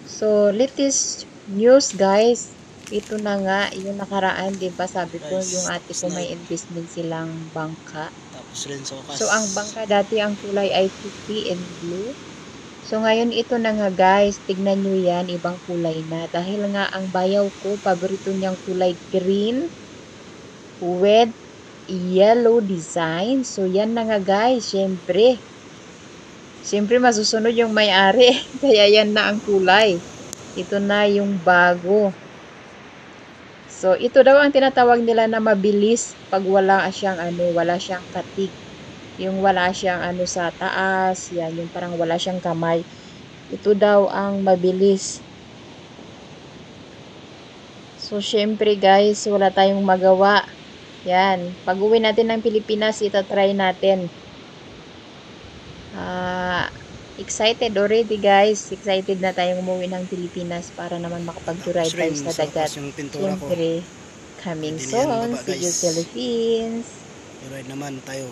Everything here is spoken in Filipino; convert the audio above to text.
So, latest news guys. Ito na nga, yung nakaraan, 'di ba? Sabi ko, yung Guys, ate tapos ko na may yun. investment silang bangka. Tapos rin sa wakas. So, ang bangka dati ang kulay ay puti and blue. So, ngayon ito na nga guys, tignan nyo yan, ibang kulay na. Dahil nga ang bayaw ko, paborito niyang kulay green with yellow design. So, yan na nga guys, syempre. Syempre, masusunod yung may-ari. Kaya yan na ang kulay. Ito na yung bago. So, ito daw ang tinatawag nila na mabilis pag wala siyang wala siyang katig. Yung wala siyang sa taas, yan, yung parang wala siyang kamay. Ito daw ang mabilis. So, syempre guys, wala tayong magawa. Yan, pag-uwi natin ng Pilipinas, itatry natin. Excited already guys. Excited na tayong umuwi ng Pilipinas para naman Tapos makapag-ride tayo rin sa sa dagat. wakas yung pintura ko. Siyempre, coming Pwede na yan soon. baba See you guys. Philippines! I-ride naman tayo.